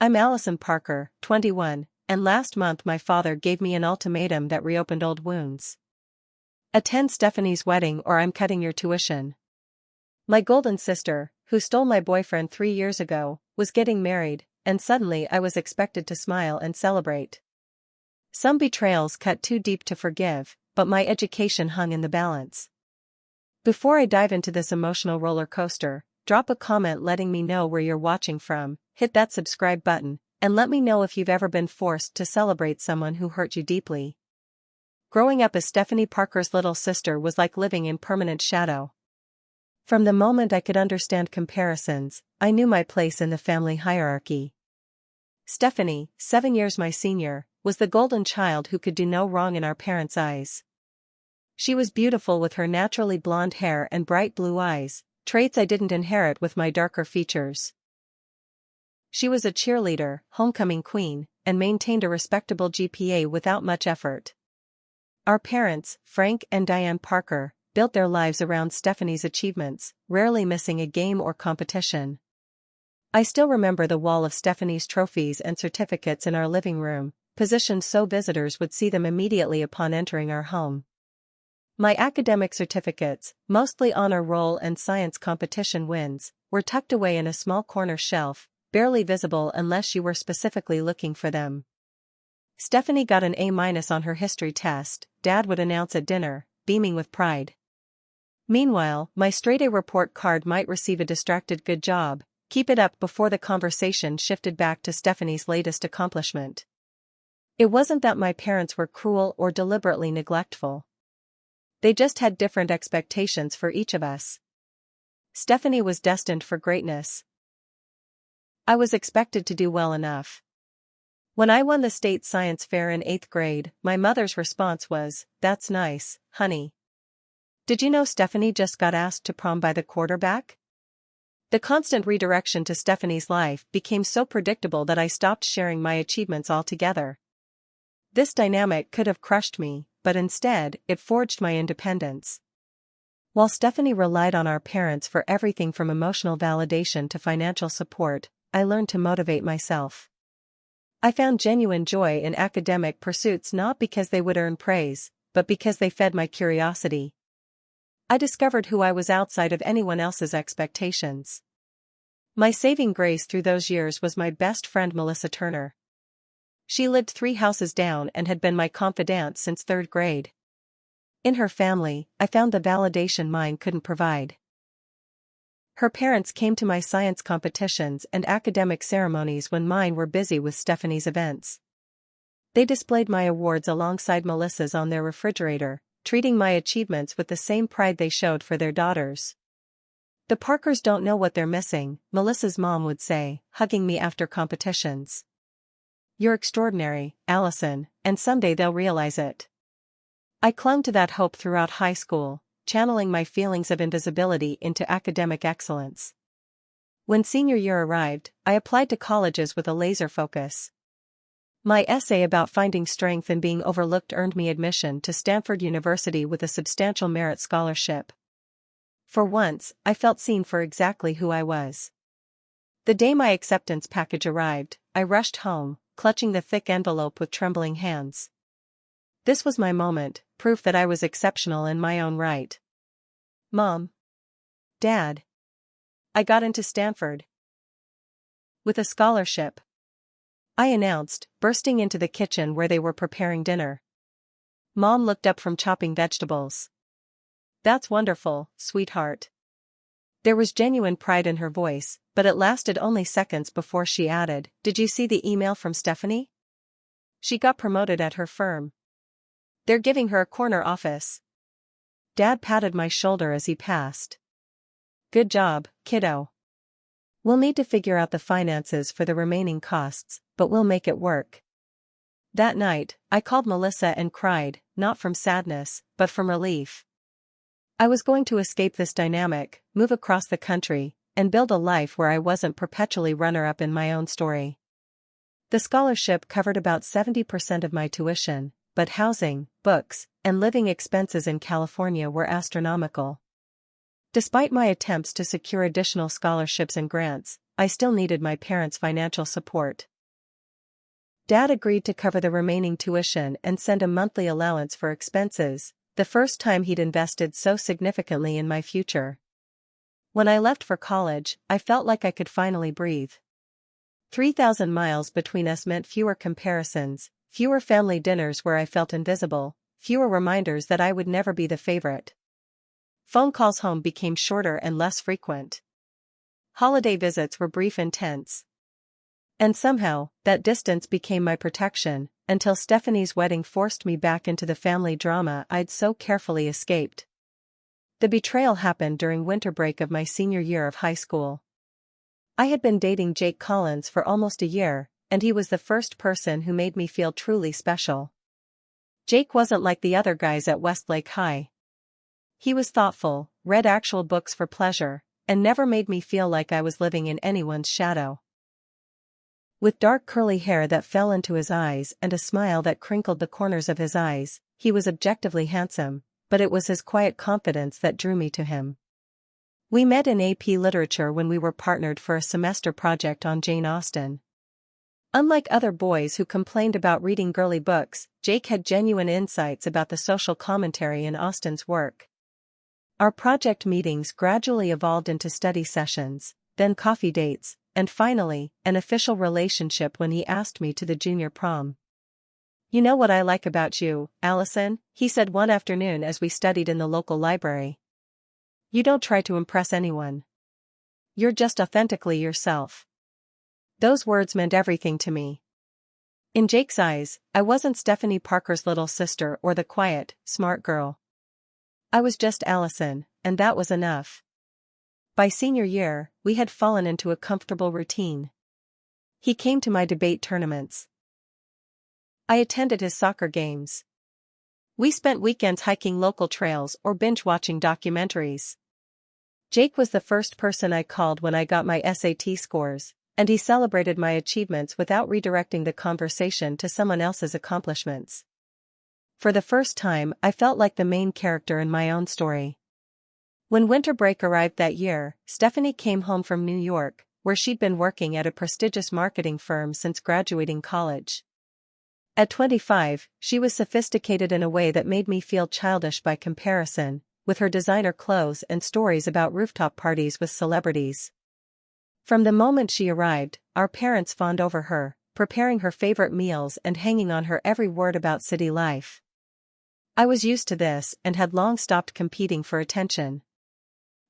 I'm Allison Parker, 21, and last month my father gave me an ultimatum that reopened old wounds. Attend Stephanie's wedding or I'm cutting your tuition. My golden sister, who stole my boyfriend 3 years ago, was getting married, and suddenly I was expected to smile and celebrate. Some betrayals cut too deep to forgive, but my education hung in the balance. Before I dive into this emotional roller coaster, drop a comment letting me know where you're watching from, hit that subscribe button, and let me know if you've ever been forced to celebrate someone who hurt you deeply. Growing up as Stephanie Parker's little sister was like living in permanent shadow. From the moment I could understand comparisons, I knew my place in the family hierarchy. Stephanie, 7 years my senior, was the golden child who could do no wrong in our parents' eyes. She was beautiful with her naturally blonde hair and bright blue eyes, traits I didn't inherit with my darker features. She was a cheerleader, homecoming queen, and maintained a respectable GPA without much effort. Our parents, Frank and Diane Parker, built their lives around Stephanie's achievements, rarely missing a game or competition. I still remember the wall of Stephanie's trophies and certificates in our living room, positioned so visitors would see them immediately upon entering our home. My academic certificates, mostly honor roll and science competition wins, were tucked away in a small corner shelf, barely visible unless you were specifically looking for them. Stephanie got an A- on her history test, Dad would announce at dinner, beaming with pride. Meanwhile, my straight-A report card might receive a distracted good job, keep it up before the conversation shifted back to Stephanie's latest accomplishment. It wasn't that my parents were cruel or deliberately neglectful. They just had different expectations for each of us. Stephanie was destined for greatness. I was expected to do well enough. When I won the state science fair in 8th grade, my mother's response was, "That's nice, honey. Did you know Stephanie just got asked to prom by the quarterback?" The constant redirection to Stephanie's life became so predictable that I stopped sharing my achievements altogether. This dynamic could have crushed me, but instead, it forged my independence. While Stephanie relied on our parents for everything from emotional validation to financial support, I learned to motivate myself. I found genuine joy in academic pursuits not because they would earn praise, but because they fed my curiosity. I discovered who I was outside of anyone else's expectations. My saving grace through those years was my best friend Melissa Turner. She lived 3 houses down and had been my confidante since 3rd grade. In her family, I found the validation mine couldn't provide. Her parents came to my science competitions and academic ceremonies when mine were busy with Stephanie's events. They displayed my awards alongside Melissa's on their refrigerator, treating my achievements with the same pride they showed for their daughters. "The Parkers don't know what they're missing," Melissa's mom would say, hugging me after competitions. "You're extraordinary, Allison, and someday they'll realize it." I clung to that hope throughout high school, channeling my feelings of invisibility into academic excellence. When senior year arrived, I applied to colleges with a laser focus. My essay about finding strength in being overlooked earned me admission to Stanford University with a substantial merit scholarship. For once, I felt seen for exactly who I was. The day my acceptance package arrived, I rushed home, clutching the thick envelope with trembling hands. This was my moment, proof that I was exceptional in my own right. "Mom. Dad. I got into Stanford. With a scholarship," I announced, bursting into the kitchen where they were preparing dinner. Mom looked up from chopping vegetables. "That's wonderful, sweetheart." There was genuine pride in her voice, but it lasted only seconds before she added, "Did you see the email from Stephanie? She got promoted at her firm. They're giving her a corner office." Dad patted my shoulder as he passed. "Good job, kiddo. We'll need to figure out the finances for the remaining costs, but we'll make it work." That night, I called Melissa and cried, not from sadness, but from relief. I was going to escape this dynamic, move across the country, and build a life where I wasn't perpetually runner-up in my own story. The scholarship covered about 70% of my tuition, but housing, books, and living expenses in California were astronomical. Despite my attempts to secure additional scholarships and grants, I still needed my parents' financial support. Dad agreed to cover the remaining tuition and send a monthly allowance for expenses, the first time he'd invested so significantly in my future. When I left for college, I felt like I could finally breathe. 3,000 miles between us meant fewer comparisons, fewer family dinners where I felt invisible, fewer reminders that I would never be the favorite. Phone calls home became shorter and less frequent. Holiday visits were brief and tense. And somehow, that distance became my protection, until Stephanie's wedding forced me back into the family drama I'd so carefully escaped. The betrayal happened during winter break of my senior year of high school. I had been dating Jake Collins for almost a year, and he was the first person who made me feel truly special. Jake wasn't like the other guys at Westlake High. He was thoughtful, read actual books for pleasure, and never made me feel like I was living in anyone's shadow. With dark curly hair that fell into his eyes and a smile that crinkled the corners of his eyes, he was objectively handsome, but it was his quiet confidence that drew me to him. We met in AP Literature when we were partnered for a semester project on Jane Austen. Unlike other boys who complained about reading girly books, Jake had genuine insights about the social commentary in Austen's work. Our project meetings gradually evolved into study sessions, then coffee dates, and finally, an official relationship when he asked me to the junior prom. "You know what I like about you, Allison," he said one afternoon as we studied in the local library. "You don't try to impress anyone. You're just authentically yourself." Those words meant everything to me. In Jake's eyes, I wasn't Stephanie Parker's little sister or the quiet, smart girl. I was just Allison, and that was enough. By senior year, we had fallen into a comfortable routine. He came to my debate tournaments. I attended his soccer games. We spent weekends hiking local trails or binge-watching documentaries. Jake was the first person I called when I got my SAT scores, and he celebrated my achievements without redirecting the conversation to someone else's accomplishments. For the first time, I felt like the main character in my own story. When winter break arrived that year, Stephanie came home from New York, where she'd been working at a prestigious marketing firm since graduating college. At 25, she was sophisticated in a way that made me feel childish by comparison, with her designer clothes and stories about rooftop parties with celebrities. From the moment she arrived, our parents fawned over her, preparing her favorite meals and hanging on her every word about city life. I was used to this and had long stopped competing for attention.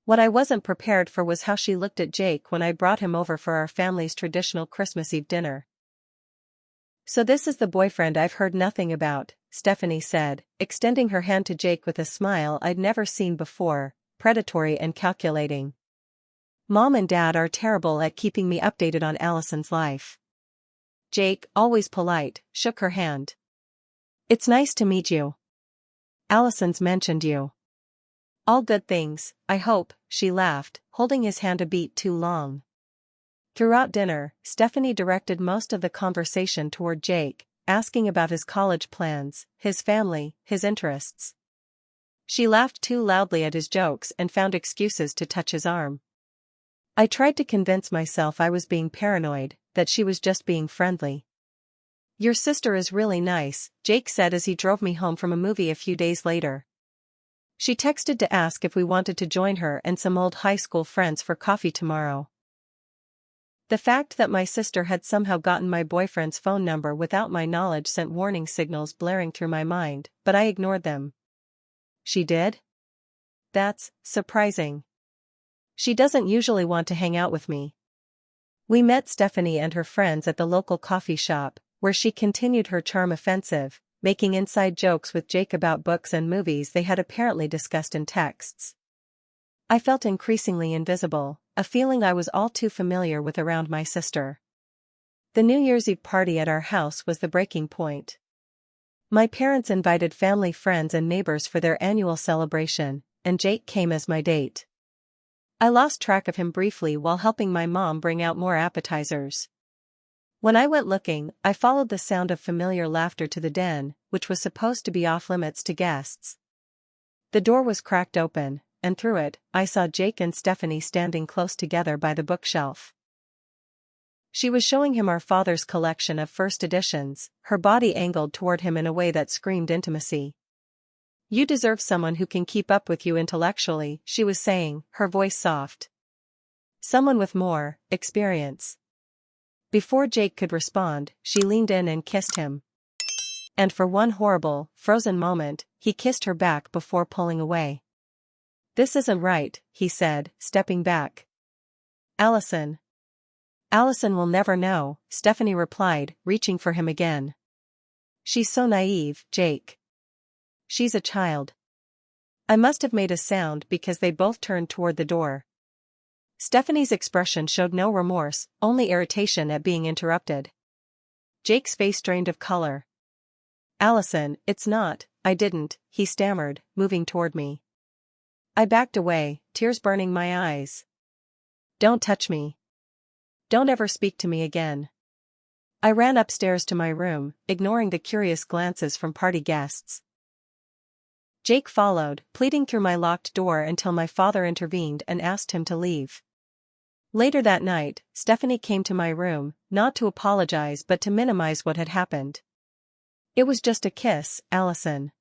What I wasn't prepared for was how she looked at Jake when I brought him over for our family's traditional Christmas Eve dinner. "So this is the boyfriend I've heard nothing about," Stephanie said, extending her hand to Jake with a smile I'd never seen before, predatory and calculating. "Mom and Dad are terrible at keeping me updated on Allison's life." Jake, always polite, shook her hand. "It's nice to meet you. Allison's mentioned you." "All good things, I hope," she laughed, holding his hand a beat too long. Throughout dinner, Stephanie directed most of the conversation toward Jake, asking about his college plans, his family, his interests. She laughed too loudly at his jokes and found excuses to touch his arm. I tried to convince myself I was being paranoid, that she was just being friendly. "Your sister is really nice," Jake said as he drove me home from a movie a few days later. "She texted to ask if we wanted to join her and some old high school friends for coffee tomorrow." The fact that my sister had somehow gotten my boyfriend's phone number without my knowledge sent warning signals blaring through my mind, but I ignored them. "She did? That's surprising. She doesn't usually want to hang out with me." We met Stephanie and her friends at the local coffee shop, where she continued her charm offensive, making inside jokes with Jake about books and movies they had apparently discussed in texts. I felt increasingly invisible, a feeling I was all too familiar with around my sister. The New Year's Eve party at our house was the breaking point. My parents invited family friends and neighbors for their annual celebration, and Jake came as my date. I lost track of him briefly while helping my mom bring out more appetizers. When I went looking, I followed the sound of familiar laughter to the den, which was supposed to be off-limits to guests. The door was cracked open, and through it, I saw Jake and Stephanie standing close together by the bookshelf. She was showing him our father's collection of first editions, her body angled toward him in a way that screamed intimacy. "You deserve someone who can keep up with you intellectually," she was saying, her voice soft. "Someone with more experience." Before Jake could respond, she leaned in and kissed him. And for one horrible, frozen moment, he kissed her back before pulling away. "This isn't right," he said, stepping back. "Allison." "Allison will never know," Stephanie replied, reaching for him again. "She's so naive, Jake. She's a child." I must have made a sound because they both turned toward the door. Stephanie's expression showed no remorse, only irritation at being interrupted. Jake's face drained of color. "Allison, it's not, I didn't," he stammered, moving toward me. I backed away, tears burning my eyes. "Don't touch me. Don't ever speak to me again." I ran upstairs to my room, ignoring the curious glances from party guests. Jake followed, pleading through my locked door until my father intervened and asked him to leave. Later that night, Stephanie came to my room, not to apologize but to minimize what had happened. "It was just a kiss, Allison.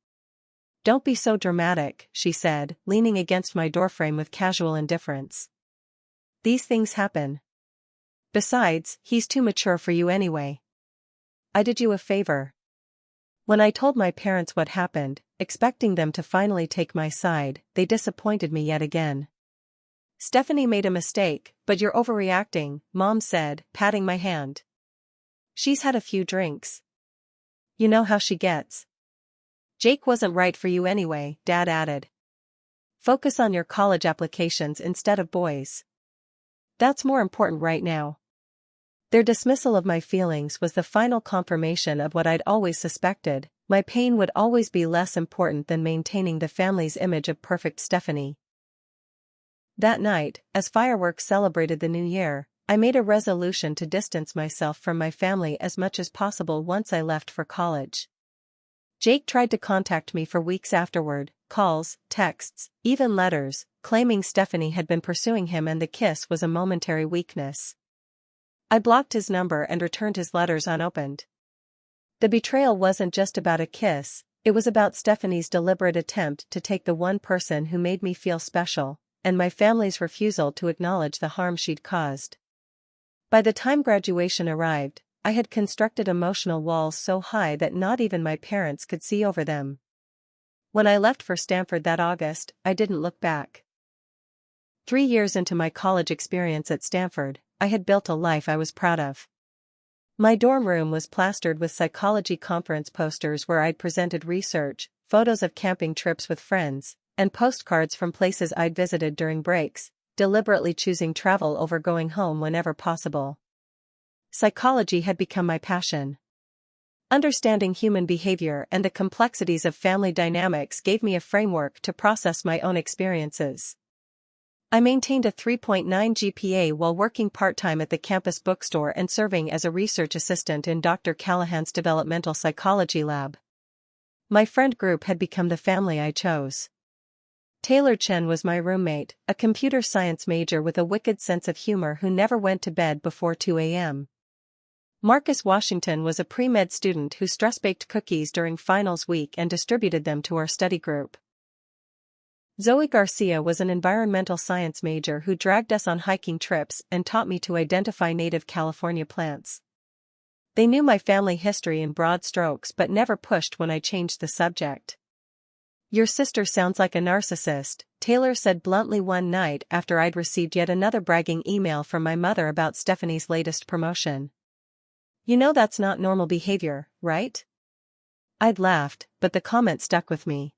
Don't be so dramatic," she said, leaning against my doorframe with casual indifference. "These things happen. Besides, he's too mature for you anyway. I did you a favor." When I told my parents what happened, expecting them to finally take my side, they disappointed me yet again. "Stephanie made a mistake, but you're overreacting," Mom said, patting my hand. "She's had a few drinks. You know how she gets." "Jake wasn't right for you anyway," Dad added. "Focus on your college applications instead of boys. That's more important right now." Their dismissal of my feelings was the final confirmation of what I'd always suspected: my pain would always be less important than maintaining the family's image of perfect Stephanie. That night, as fireworks celebrated the new year, I made a resolution to distance myself from my family as much as possible once I left for college. Jake tried to contact me for weeks afterward, calls, texts, even letters, claiming Stephanie had been pursuing him and the kiss was a momentary weakness. I blocked his number and returned his letters unopened. The betrayal wasn't just about a kiss, it was about Stephanie's deliberate attempt to take the one person who made me feel special, and my family's refusal to acknowledge the harm she'd caused. By the time graduation arrived, I had constructed emotional walls so high that not even my parents could see over them. When I left for Stanford that August, I didn't look back. 3 years into my college experience at Stanford, I had built a life I was proud of. My dorm room was plastered with psychology conference posters where I'd presented research, photos of camping trips with friends, and postcards from places I'd visited during breaks, deliberately choosing travel over going home whenever possible. Psychology had become my passion. Understanding human behavior and the complexities of family dynamics gave me a framework to process my own experiences. I maintained a 3.9 GPA while working part-time at the campus bookstore and serving as a research assistant in Dr. Callahan's developmental psychology lab. My friend group had become the family I chose. Taylor Chen was my roommate, a computer science major with a wicked sense of humor who never went to bed before 2 a.m. Marcus Washington was a pre-med student who stress-baked cookies during finals week and distributed them to our study group. Zoe Garcia was an environmental science major who dragged us on hiking trips and taught me to identify native California plants. They knew my family history in broad strokes but never pushed when I changed the subject. "Your sister sounds like a narcissist," Taylor said bluntly one night after I'd received yet another bragging email from my mother about Stephanie's latest promotion. "You know that's not normal behavior, right?" I'd laughed, but the comment stuck with me.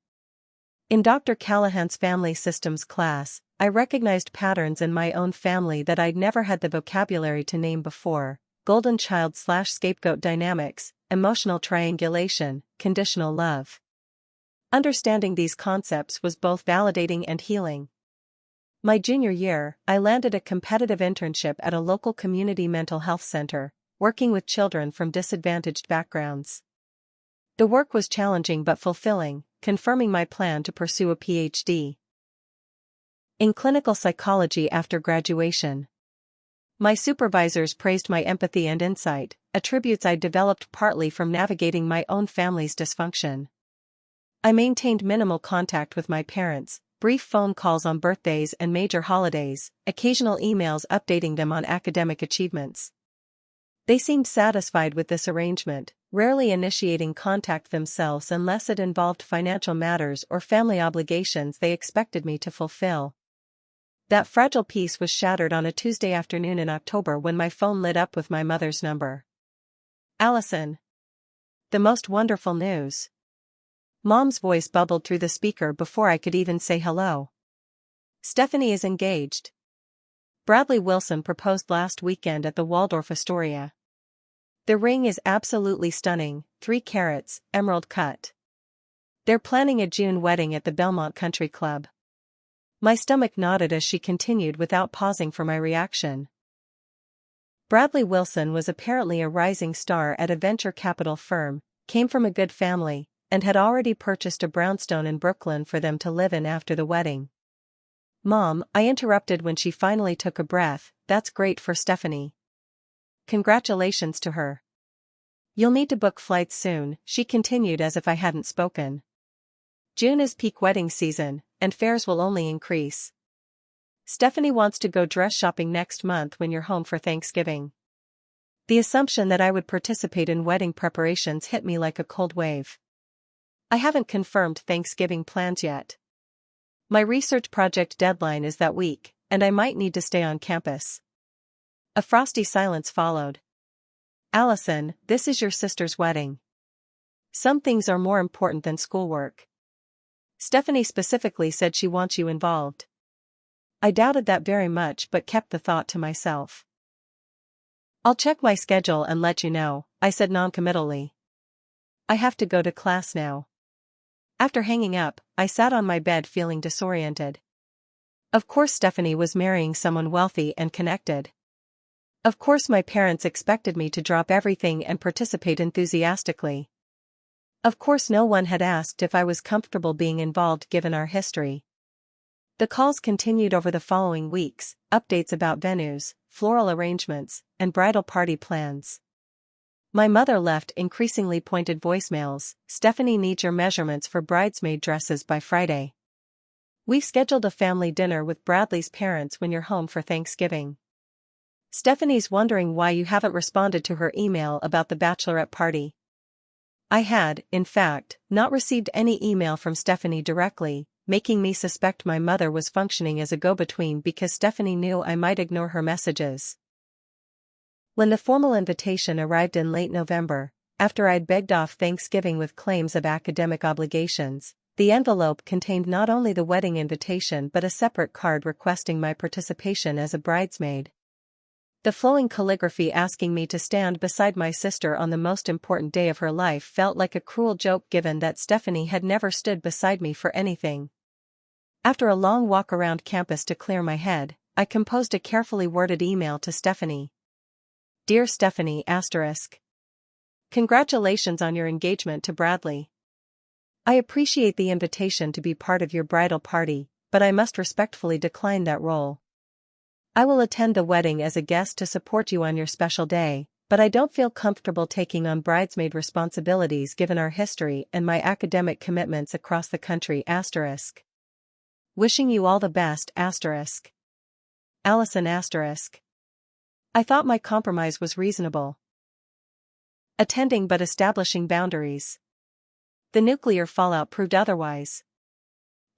In Dr. Callahan's family systems class, I recognized patterns in my own family that I'd never had the vocabulary to name before: golden child/scapegoat dynamics, emotional triangulation, conditional love. Understanding these concepts was both validating and healing. My junior year, I landed a competitive internship at a local community mental health center, working with children from disadvantaged backgrounds. The work was challenging but fulfilling, confirming my plan to pursue a PhD. in clinical psychology after graduation. My supervisors praised my empathy and insight, attributes I developed partly from navigating my own family's dysfunction. I maintained minimal contact with my parents, brief phone calls on birthdays and major holidays, occasional emails updating them on academic achievements. They seemed satisfied with this arrangement, rarely initiating contact themselves unless it involved financial matters or family obligations they expected me to fulfill. That fragile peace was shattered on a Tuesday afternoon in October when my phone lit up with my mother's number. Allison. The most wonderful news. Mom's voice bubbled through the speaker before I could even say hello. Stephanie is engaged. Bradley Wilson proposed last weekend at the Waldorf Astoria. The ring is absolutely stunning, 3 carats, emerald cut. They're planning a June wedding at the Belmont Country Club. My stomach nodded as she continued without pausing for my reaction. Bradley Wilson was apparently a rising star at a venture capital firm, came from a good family, and had already purchased a brownstone in Brooklyn for them to live in after the wedding. Mom, I interrupted when she finally took a breath, that's great for Stephanie. Congratulations to her. You'll need to book flights soon, she continued as if I hadn't spoken. June is peak wedding season, and fares will only increase. Stephanie wants to go dress shopping next month when you're home for Thanksgiving. The assumption that I would participate in wedding preparations hit me like a cold wave. I haven't confirmed Thanksgiving plans yet. My research project deadline is that week, and I might need to stay on campus. A frosty silence followed. Allison, this is your sister's wedding. Some things are more important than schoolwork. Stephanie specifically said she wants you involved. I doubted that very much but kept the thought to myself. I'll check my schedule and let you know, I said noncommittally. I have to go to class now. After hanging up, I sat on my bed feeling disoriented. Of course Stephanie was marrying someone wealthy and connected. Of course my parents expected me to drop everything and participate enthusiastically. Of course no one had asked if I was comfortable being involved given our history. The calls continued over the following weeks, updates about venues, floral arrangements, and bridal party plans. My mother left increasingly pointed voicemails. Stephanie needs your measurements for bridesmaid dresses by Friday. We've scheduled a family dinner with Bradley's parents when you're home for Thanksgiving. Stephanie's wondering why you haven't responded to her email about the bachelorette party. I had, in fact, not received any email from Stephanie directly, making me suspect my mother was functioning as a go-between because Stephanie knew I might ignore her messages. When the formal invitation arrived in late November, after I'd begged off Thanksgiving with claims of academic obligations, the envelope contained not only the wedding invitation but a separate card requesting my participation as a bridesmaid. The flowing calligraphy asking me to stand beside my sister on the most important day of her life felt like a cruel joke given that Stephanie had never stood beside me for anything. After a long walk around campus to clear my head, I composed a carefully worded email to Stephanie. Dear Stephanie *. Congratulations on your engagement to Bradley. I appreciate the invitation to be part of your bridal party, but I must respectfully decline that role. I will attend the wedding as a guest to support you on your special day, but I don't feel comfortable taking on bridesmaid responsibilities given our history and my academic commitments across the country *. Wishing you all the best Allison *. I thought my compromise was reasonable. Attending but establishing boundaries. The nuclear fallout proved otherwise.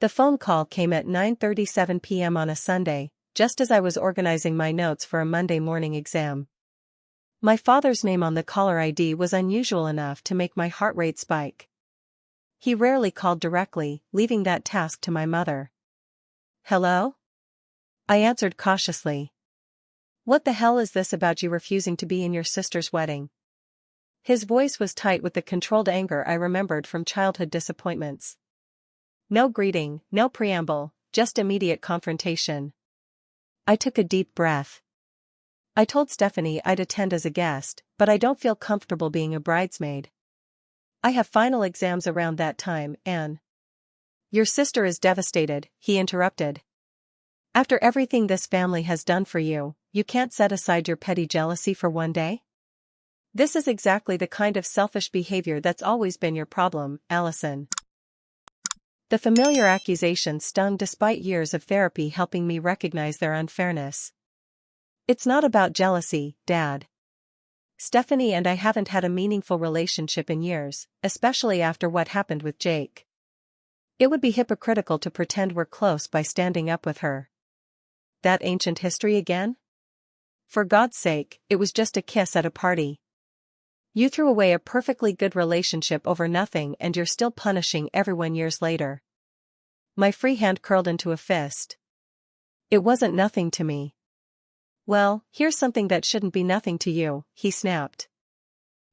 The phone call came at 9:37 p.m. on a Sunday, just as I was organizing my notes for a Monday morning exam. My father's name on the caller ID was unusual enough to make my heart rate spike. He rarely called directly, leaving that task to my mother. Hello? I answered cautiously. What the hell is this about you refusing to be in your sister's wedding? His voice was tight with the controlled anger I remembered from childhood disappointments. No greeting, no preamble, just immediate confrontation. I took a deep breath. I told Stephanie I'd attend as a guest, but I don't feel comfortable being a bridesmaid. I have final exams around that time, Anne. Your sister is devastated, he interrupted. After everything this family has done for you, you can't set aside your petty jealousy for one day? This is exactly the kind of selfish behavior that's always been your problem, Allison. The familiar accusation stung despite years of therapy helping me recognize their unfairness. It's not about jealousy, Dad. Stephanie and I haven't had a meaningful relationship in years, especially after what happened with Jake. It would be hypocritical to pretend we're close by standing up with her. That ancient history again? For God's sake, it was just a kiss at a party. You threw away a perfectly good relationship over nothing and you're still punishing everyone years later. My free hand curled into a fist. It wasn't nothing to me. Well, here's something that shouldn't be nothing to you, he snapped.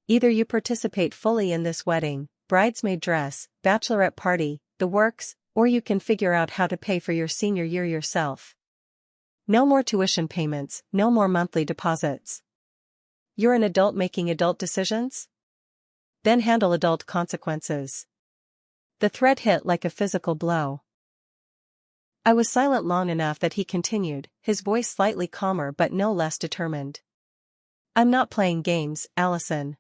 Either you participate fully in this wedding, bridesmaid dress, bachelorette party, the works, or you can figure out how to pay for your senior year yourself. No more tuition payments, no more monthly deposits. You're an adult making adult decisions? Then handle adult consequences. The threat hit like a physical blow. I was silent long enough that he continued, his voice slightly calmer but no less determined. I'm not playing games, Allison.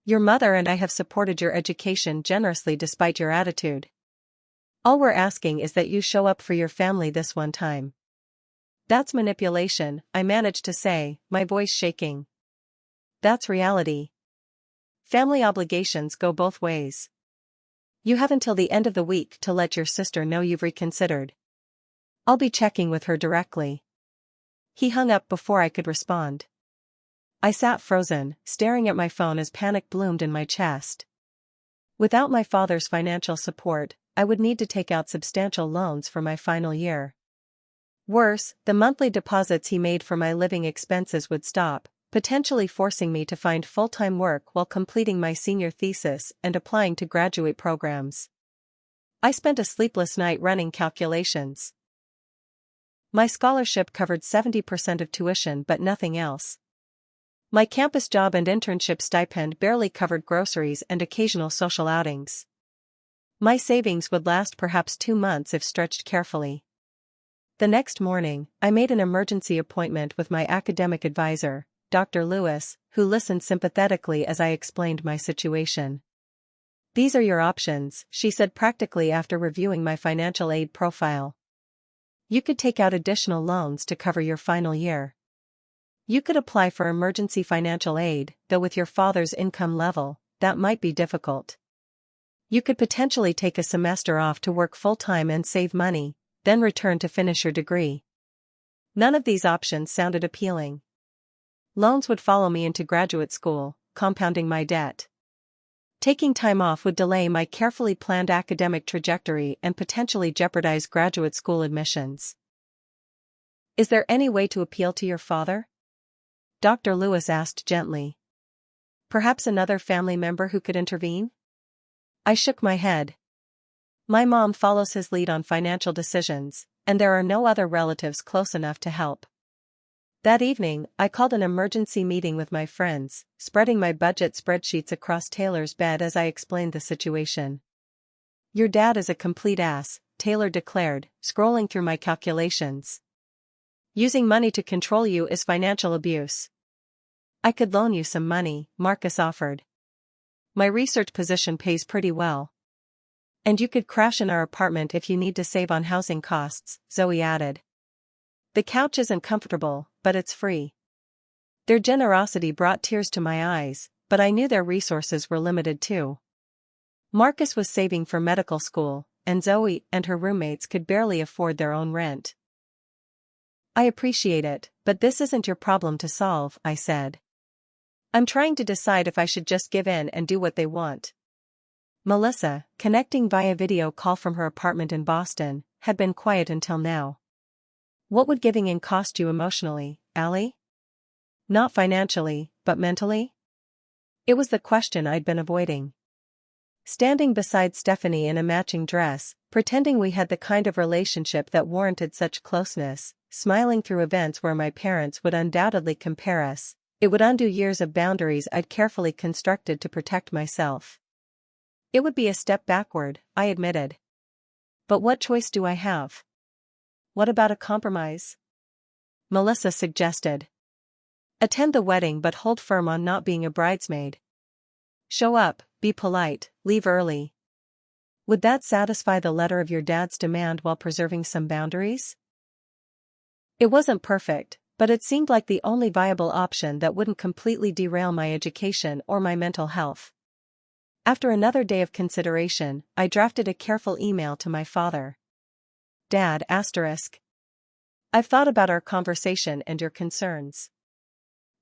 Your mother and I have supported your education generously despite your attitude. All we're asking is that you show up for your family this one time. That's manipulation, I managed to say, my voice shaking. That's reality. Family obligations go both ways. You have until the end of the week to let your sister know you've reconsidered. I'll be checking with her directly. He hung up before I could respond. I sat frozen, staring at my phone as panic bloomed in my chest. Without my father's financial support, I would need to take out substantial loans for my final year. Worse, the monthly deposits he made for my living expenses would stop, potentially forcing me to find full-time work while completing my senior thesis and applying to graduate programs. I spent a sleepless night running calculations. My scholarship covered 70% of tuition but nothing else. My campus job and internship stipend barely covered groceries and occasional social outings. My savings would last perhaps 2 months if stretched carefully. The next morning, I made an emergency appointment with my academic advisor, Dr. Lewis, who listened sympathetically as I explained my situation. These are your options, she said practically after reviewing my financial aid profile. You could take out additional loans to cover your final year. You could apply for emergency financial aid, though with your father's income level, that might be difficult. You could potentially take a semester off to work full-time and save money, then return to finish your degree. None of these options sounded appealing. Loans would follow me into graduate school, compounding my debt. Taking time off would delay my carefully planned academic trajectory and potentially jeopardize graduate school admissions. Is there any way to appeal to your father? Dr. Lewis asked gently. Perhaps another family member who could intervene? I shook my head. My mom follows his lead on financial decisions, and there are no other relatives close enough to help. That evening, I called an emergency meeting with my friends, spreading my budget spreadsheets across Taylor's bed as I explained the situation. Your dad is a complete ass, Taylor declared, scrolling through my calculations. Using money to control you is financial abuse. I could loan you some money, Marcus offered. My research position pays pretty well. And you could crash in our apartment if you need to save on housing costs, Zoe added. The couch isn't comfortable, but it's free. Their generosity brought tears to my eyes, but I knew their resources were limited too. Marcus was saving for medical school, and Zoe and her roommates could barely afford their own rent. I appreciate it, but this isn't your problem to solve, I said. I'm trying to decide if I should just give in and do what they want. Melissa, connecting via video call from her apartment in Boston, had been quiet until now. What would giving in cost you emotionally, Allie? Not financially, but mentally? It was the question I'd been avoiding. Standing beside Stephanie in a matching dress, pretending we had the kind of relationship that warranted such closeness, smiling through events where my parents would undoubtedly compare us, it would undo years of boundaries I'd carefully constructed to protect myself. It would be a step backward, I admitted. But what choice do I have? What about a compromise? Melissa suggested. Attend the wedding but hold firm on not being a bridesmaid. Show up, be polite, leave early. Would that satisfy the letter of your dad's demand while preserving some boundaries? It wasn't perfect, but it seemed like the only viable option that wouldn't completely derail my education or my mental health. After another day of consideration, I drafted a careful email to my father. Dad*. I've thought about our conversation and your concerns.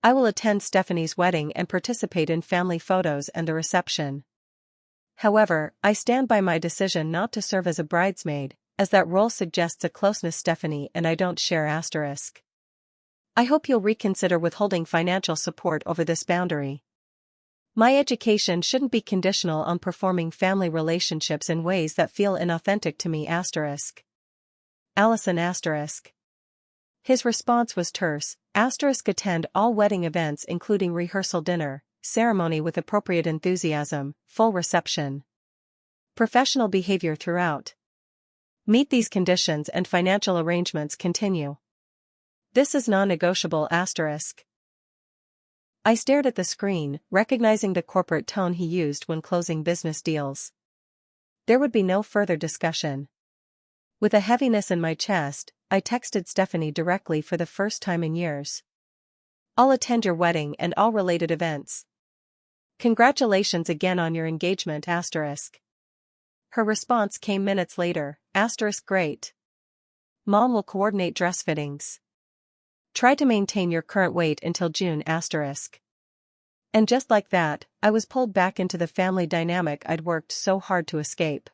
I will attend Stephanie's wedding and participate in family photos and the reception. However, I stand by my decision not to serve as a bridesmaid, as that role suggests a closeness Stephanie and I don't share. I hope you'll reconsider withholding financial support over this boundary. My education shouldn't be conditional on performing family relationships in ways that feel inauthentic to me. Allison*. His response was terse. Attend all wedding events including rehearsal dinner, ceremony with appropriate enthusiasm, full reception. Professional behavior throughout. Meet these conditions and financial arrangements continue. This is non-negotiable*. I stared at the screen, recognizing the corporate tone he used when closing business deals. There would be no further discussion. With a heaviness in my chest, I texted Stephanie directly for the first time in years. I'll attend your wedding and all related events. Congratulations again on your engagement*. Her response came minutes later. Great. Mom will coordinate dress fittings. Try to maintain your current weight until June*. And just like that, I was pulled back into the family dynamic I'd worked so hard to escape.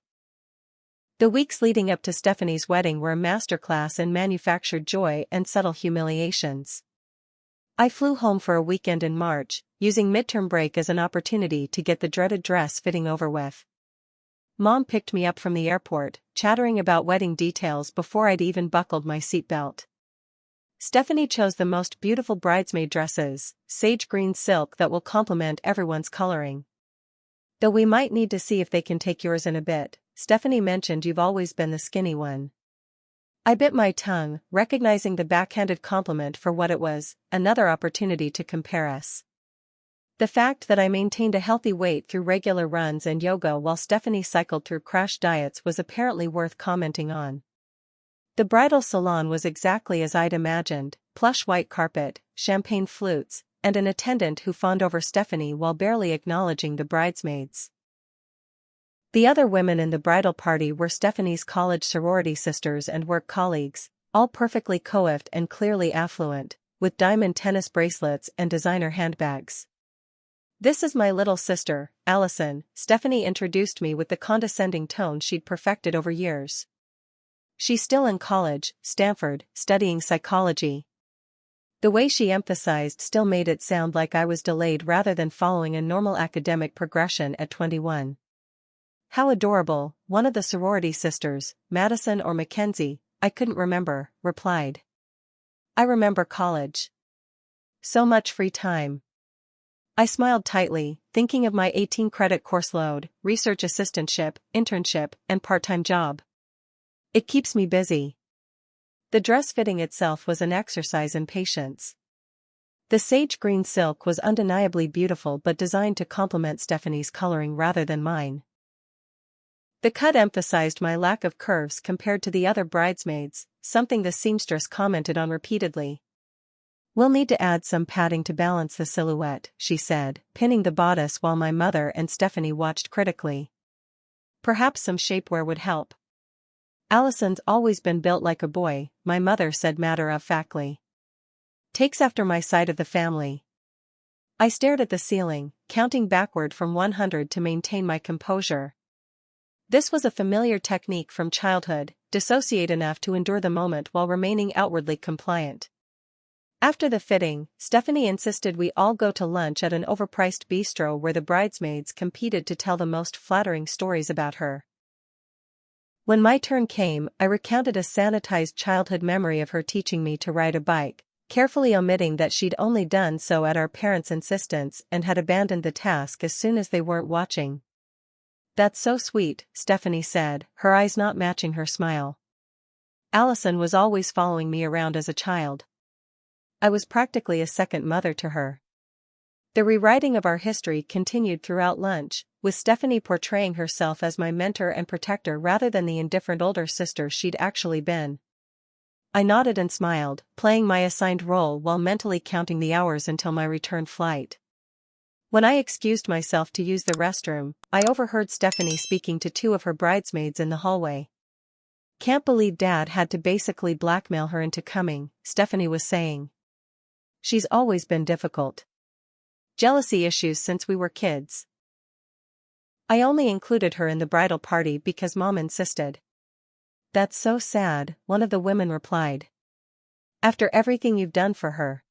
The weeks leading up to Stephanie's wedding were a masterclass in manufactured joy and subtle humiliations. I flew home for a weekend in March, using midterm break as an opportunity to get the dreaded dress fitting over with. Mom picked me up from the airport, chattering about wedding details before I'd even buckled my seatbelt. Stephanie chose the most beautiful bridesmaid dresses, sage green silk that will complement everyone's coloring. Though we might need to see if they can take yours in a bit, Stephanie mentioned you've always been the skinny one. I bit my tongue, recognizing the backhanded compliment for what it was, another opportunity to compare us. The fact that I maintained a healthy weight through regular runs and yoga while Stephanie cycled through crash diets was apparently worth commenting on. The bridal salon was exactly as I'd imagined, plush white carpet, champagne flutes, and an attendant who fawned over Stephanie while barely acknowledging the bridesmaids. The other women in the bridal party were Stephanie's college sorority sisters and work colleagues, all perfectly coiffed and clearly affluent, with diamond tennis bracelets and designer handbags. This is my little sister, Allison, Stephanie introduced me with the condescending tone she'd perfected over years. She's still in college, Stanford, studying psychology. The way she emphasized still made it sound like I was delayed rather than following a normal academic progression at 21. How adorable, one of the sorority sisters, Madison or Mackenzie, I couldn't remember, replied. I remember college. So much free time. I smiled tightly, thinking of my 18-credit course load, research assistantship, internship, and part-time job. It keeps me busy. The dress fitting itself was an exercise in patience. The sage green silk was undeniably beautiful but designed to complement Stephanie's coloring rather than mine. The cut emphasized my lack of curves compared to the other bridesmaids, something the seamstress commented on repeatedly. We'll need to add some padding to balance the silhouette, she said, pinning the bodice while my mother and Stephanie watched critically. Perhaps some shapewear would help. Allison's always been built like a boy, my mother said matter-of-factly. Takes after my side of the family. I stared at the ceiling, counting backward from 100 to maintain my composure. This was a familiar technique from childhood, dissociate enough to endure the moment while remaining outwardly compliant. After the fitting, Stephanie insisted we all go to lunch at an overpriced bistro where the bridesmaids competed to tell the most flattering stories about her. When my turn came, I recounted a sanitized childhood memory of her teaching me to ride a bike, carefully omitting that she'd only done so at our parents' insistence and had abandoned the task as soon as they weren't watching. That's so sweet, Stephanie said, her eyes not matching her smile. Allison was always following me around as a child. I was practically a second mother to her. The rewriting of our history continued throughout lunch, with Stephanie portraying herself as my mentor and protector rather than the indifferent older sister she'd actually been. I nodded and smiled, playing my assigned role while mentally counting the hours until my return flight. When I excused myself to use the restroom, I overheard Stephanie speaking to two of her bridesmaids in the hallway. "Can't believe Dad had to basically blackmail her into coming," Stephanie was saying. "She's always been difficult. Jealousy issues since we were kids." I only included her in the bridal party because Mom insisted. "That's so sad," one of the women replied. "After everything you've done for her."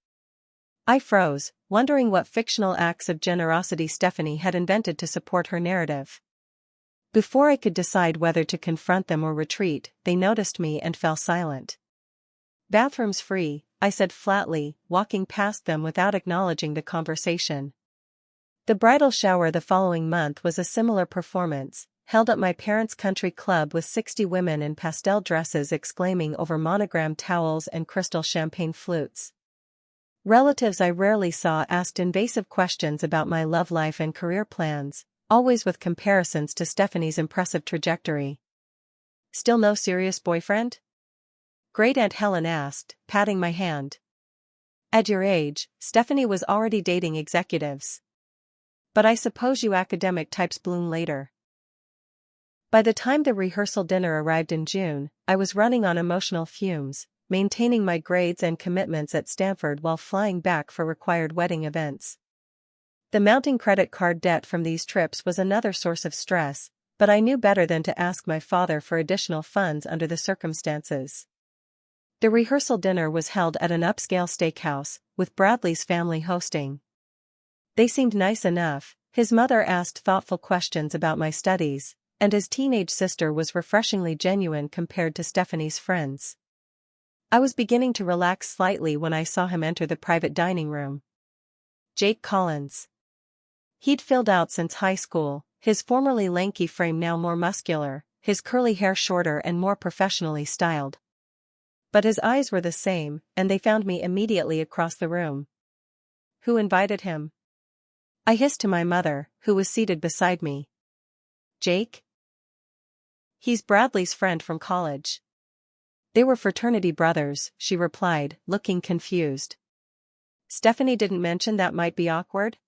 I froze, wondering what fictional acts of generosity Stephanie had invented to support her narrative. Before I could decide whether to confront them or retreat, they noticed me and fell silent. "Bathroom's free," I said flatly, walking past them without acknowledging the conversation. The bridal shower the following month was a similar performance, held at my parents' country club with 60 women in pastel dresses exclaiming over monogrammed towels and crystal champagne flutes. Relatives I rarely saw asked invasive questions about my love life and career plans, always with comparisons to Stephanie's impressive trajectory. "Still no serious boyfriend?" Great Aunt Helen asked, patting my hand. "At your age, Stephanie was already dating executives. But I suppose you academic types bloom later." By the time the rehearsal dinner arrived in June, I was running on emotional fumes, maintaining my grades and commitments at Stanford while flying back for required wedding events. The mounting credit card debt from these trips was another source of stress, but I knew better than to ask my father for additional funds under the circumstances. The rehearsal dinner was held at an upscale steakhouse, with Bradley's family hosting. They seemed nice enough. His mother asked thoughtful questions about my studies, and his teenage sister was refreshingly genuine compared to Stephanie's friends. I was beginning to relax slightly when I saw him enter the private dining room. Jake Collins. He'd filled out since high school, his formerly lanky frame now more muscular, his curly hair shorter and more professionally styled. But his eyes were the same, and they found me immediately across the room. "Who invited him?" I hissed to my mother, who was seated beside me. "Jake? He's Bradley's friend from college." "They were fraternity brothers," she replied, looking confused. "Stephanie didn't mention that might be awkward?"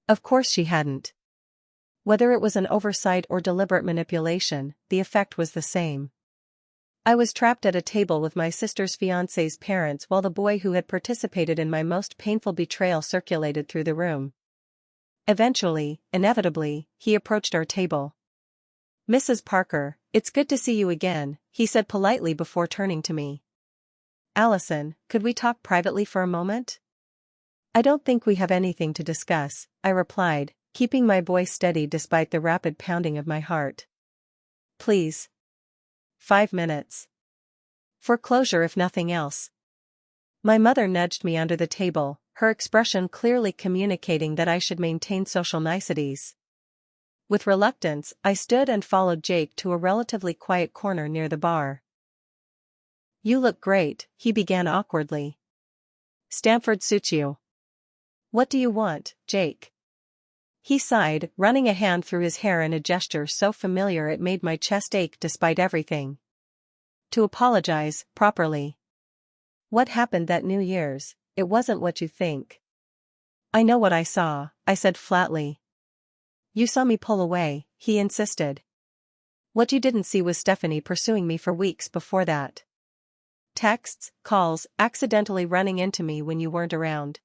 Of course she hadn't. Whether it was an oversight or deliberate manipulation, the effect was the same. I was trapped at a table with my sister's fiancé's parents while the boy who had participated in my most painful betrayal circulated through the room. Eventually, inevitably, he approached our table. "Mrs. Parker, it's good to see you again," he said politely before turning to me. "Allison, could we talk privately for a moment?" "I don't think we have anything to discuss," I replied, keeping my voice steady despite the rapid pounding of my heart. "Please. 5 minutes. For closure if nothing else." My mother nudged me under the table, her expression clearly communicating that I should maintain social niceties. With reluctance, I stood and followed Jake to a relatively quiet corner near the bar. "You look great," he began awkwardly. "Stanford suits you." "What do you want, Jake?" He sighed, running a hand through his hair in a gesture so familiar it made my chest ache despite everything. "To apologize, properly. What happened that New Year's, it wasn't what you think." "I know what I saw," I said flatly. "You saw me pull away," he insisted. "What you didn't see was Stephanie pursuing me for weeks before that. Texts, calls, accidentally running into me when you weren't around.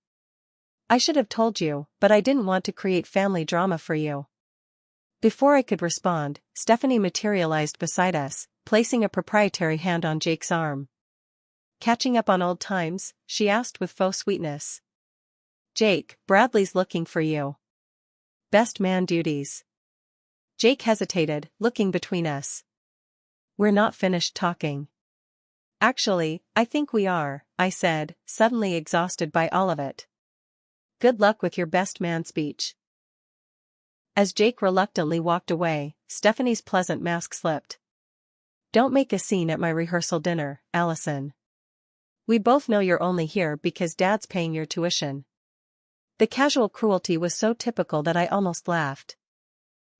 I should have told you, but I didn't want to create family drama for you." Before I could respond, Stephanie materialized beside us, placing a proprietary hand on Jake's arm. "Catching up on old times?" she asked with faux sweetness. "Jake, Bradley's looking for you. Best man duties." Jake hesitated, looking between us. "We're not finished talking." "Actually, I think we are," I said, suddenly exhausted by all of it. "Good luck with your best man speech." As Jake reluctantly walked away, Stephanie's pleasant mask slipped. Don't make a scene at my rehearsal dinner, Allison. We both know you're only here because Dad's paying your tuition. The casual cruelty was so typical that I almost laughed.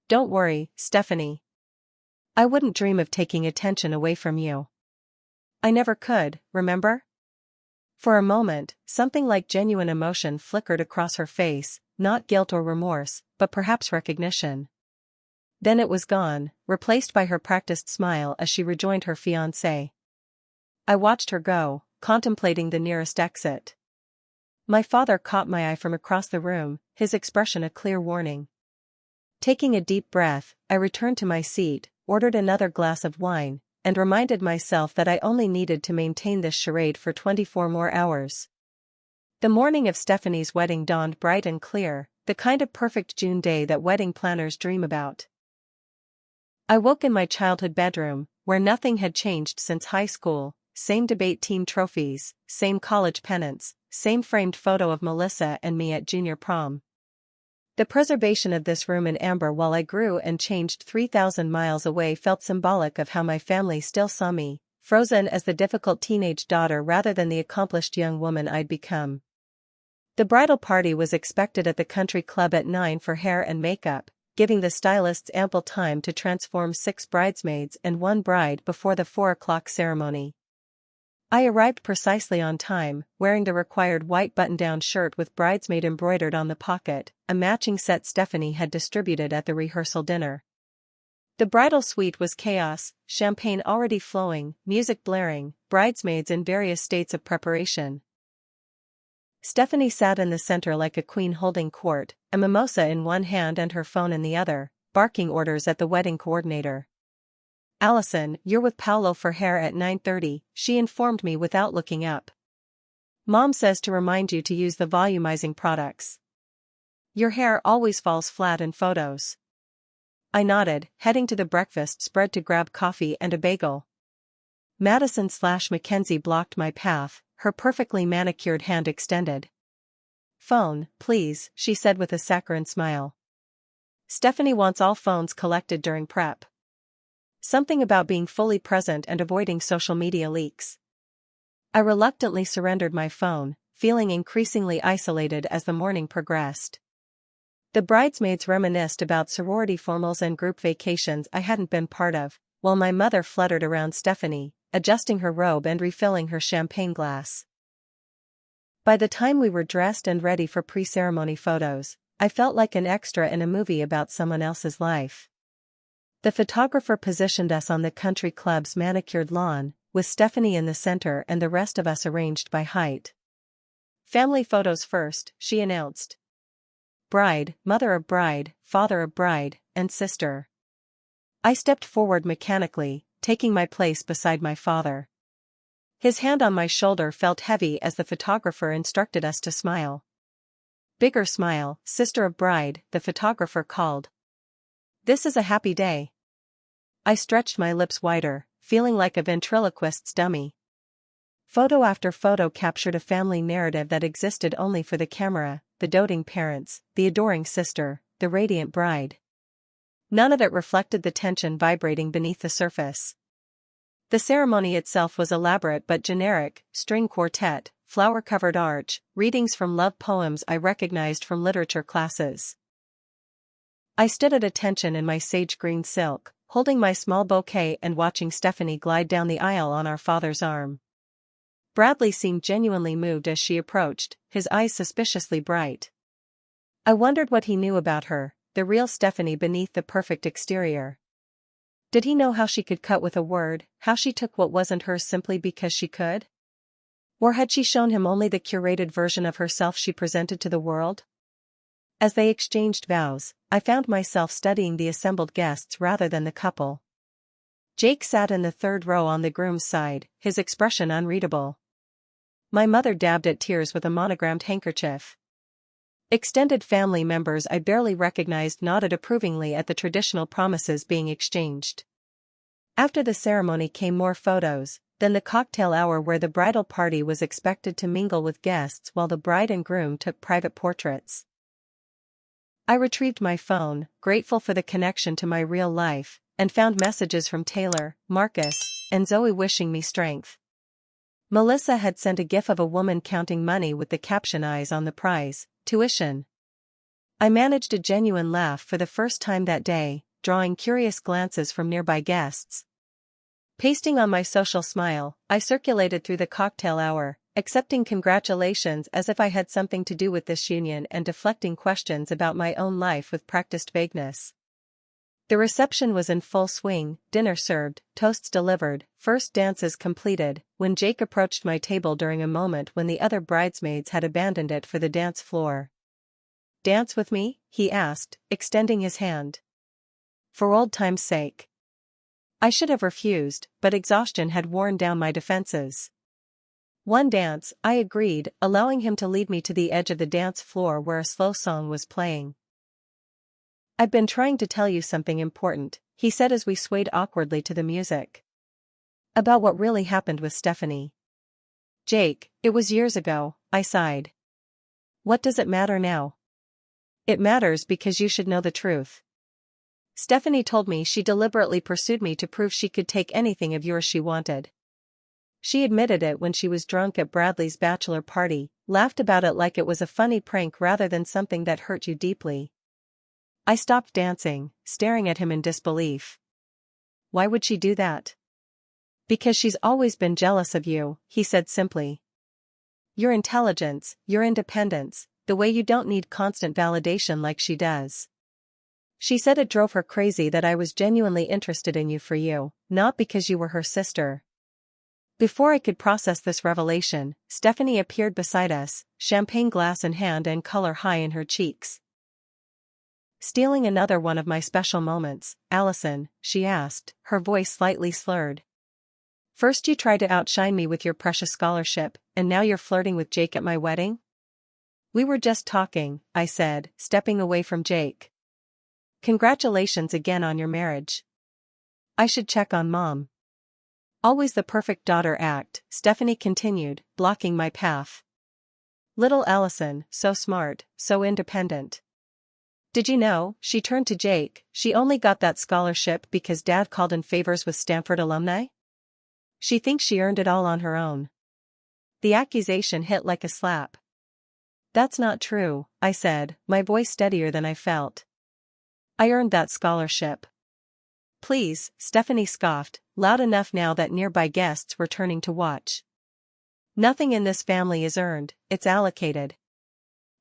Don't worry, Stephanie. I wouldn't dream of taking attention away from you. I never could, remember? For a moment, something like genuine emotion flickered across her face, not guilt or remorse, but perhaps recognition. Then it was gone, replaced by her practiced smile as she rejoined her fiancé. I watched her go, contemplating the nearest exit. My father caught my eye from across the room, his expression a clear warning. Taking a deep breath, I returned to my seat, ordered another glass of wine, and reminded myself that I only needed to maintain this charade for 24 more hours. The morning of Stephanie's wedding dawned bright and clear, the kind of perfect June day that wedding planners dream about. I woke in my childhood bedroom, where nothing had changed since high school, same debate team trophies, same college pennants, same framed photo of Melissa and me at junior prom. The preservation of this room in amber while I grew and changed 3,000 miles away felt symbolic of how my family still saw me, frozen as the difficult teenage daughter rather than the accomplished young woman I'd become. The bridal party was expected at the country club at 9 for hair and makeup, giving the stylists ample time to transform 6 bridesmaids and 1 bride before the 4 o'clock ceremony. I arrived precisely on time, wearing the required white button-down shirt with bridesmaid embroidered on the pocket, a matching set Stephanie had distributed at the rehearsal dinner. The bridal suite was chaos, champagne already flowing, music blaring, bridesmaids in various states of preparation. Stephanie sat in the center like a queen holding court, a mimosa in one hand and her phone in the other, barking orders at the wedding coordinator. Allison, you're with Paolo for hair at 9:30, she informed me without looking up. Mom says to remind you to use the volumizing products. Your hair always falls flat in photos. I nodded, heading to the breakfast spread to grab coffee and a bagel. Madison/Mackenzie blocked my path, her perfectly manicured hand extended. Phone, please, she said with a saccharine smile. Stephanie wants all phones collected during prep. Something about being fully present and avoiding social media leaks. I reluctantly surrendered my phone, feeling increasingly isolated as the morning progressed. The bridesmaids reminisced about sorority formals and group vacations I hadn't been part of, while my mother fluttered around Stephanie, adjusting her robe and refilling her champagne glass. By the time we were dressed and ready for pre-ceremony photos, I felt like an extra in a movie about someone else's life. The photographer positioned us on the country club's manicured lawn, with Stephanie in the center and the rest of us arranged by height. Family photos first, she announced. Bride, mother of bride, father of bride, and sister. I stepped forward mechanically, taking my place beside my father. His hand on my shoulder felt heavy as the photographer instructed us to smile. Bigger smile, sister of bride, the photographer called. This is a happy day. I stretched my lips wider, feeling like a ventriloquist's dummy. Photo after photo captured a family narrative that existed only for the camera, the doting parents, the adoring sister, the radiant bride. None of it reflected the tension vibrating beneath the surface. The ceremony itself was elaborate but generic: string quartet, flower-covered arch, readings from love poems I recognized from literature classes. I stood at attention in my sage green silk, holding my small bouquet and watching Stephanie glide down the aisle on our father's arm. Bradley seemed genuinely moved as she approached, his eyes suspiciously bright. I wondered what he knew about her, the real Stephanie beneath the perfect exterior. Did he know how she could cut with a word, how she took what wasn't hers simply because she could? Or had she shown him only the curated version of herself she presented to the world? As they exchanged vows, I found myself studying the assembled guests rather than the couple. Jake sat in the third row on the groom's side, his expression unreadable. My mother dabbed at tears with a monogrammed handkerchief. Extended family members I barely recognized nodded approvingly at the traditional promises being exchanged. After the ceremony came more photos, then the cocktail hour where the bridal party was expected to mingle with guests while the bride and groom took private portraits. I retrieved my phone, grateful for the connection to my real life, and found messages from Taylor, Marcus, and Zoe wishing me strength. Melissa had sent a gif of a woman counting money with the caption "Eyes on the prize, tuition." I managed a genuine laugh for the first time that day, drawing curious glances from nearby guests. Pasting on my social smile, I circulated through the cocktail hour, accepting congratulations as if I had something to do with this union and deflecting questions about my own life with practiced vagueness. The reception was in full swing, dinner served, toasts delivered, first dances completed, when Jake approached my table during a moment when the other bridesmaids had abandoned it for the dance floor. "Dance with me?" he asked, extending his hand. For old time's sake. I should have refused, but exhaustion had worn down my defenses. "One dance," I agreed, allowing him to lead me to the edge of the dance floor where a slow song was playing. "I've been trying to tell you something important," he said as we swayed awkwardly to the music. "About what really happened with Stephanie." "Jake, it was years ago," I sighed. "What does it matter now?" "It matters because you should know the truth. Stephanie told me she deliberately pursued me to prove she could take anything of yours she wanted. She admitted it when she was drunk at Bradley's bachelor party, laughed about it like it was a funny prank rather than something that hurt you deeply." I stopped dancing, staring at him in disbelief. "Why would she do that?" "Because she's always been jealous of you," he said simply. "Your intelligence, your independence, the way you don't need constant validation like she does. She said it drove her crazy that I was genuinely interested in you for you, not because you were her sister." Before I could process this revelation, Stephanie appeared beside us, champagne glass in hand and color high in her cheeks. "Stealing another one of my special moments, Allison?" she asked, her voice slightly slurred. "First you tried to outshine me with your precious scholarship, and now you're flirting with Jake at my wedding?" "We were just talking," I said, stepping away from Jake. "Congratulations again on your marriage. I should check on Mom." "Always the perfect daughter act," Stephanie continued, blocking my path. "Little Allison, so smart, so independent. Did you know," she turned to Jake, "she only got that scholarship because Dad called in favors with Stanford alumni? She thinks she earned it all on her own." The accusation hit like a slap. "That's not true," I said, my voice steadier than I felt. "I earned that scholarship." "Please," Stephanie scoffed, loud enough now that nearby guests were turning to watch. "Nothing in this family is earned, it's allocated.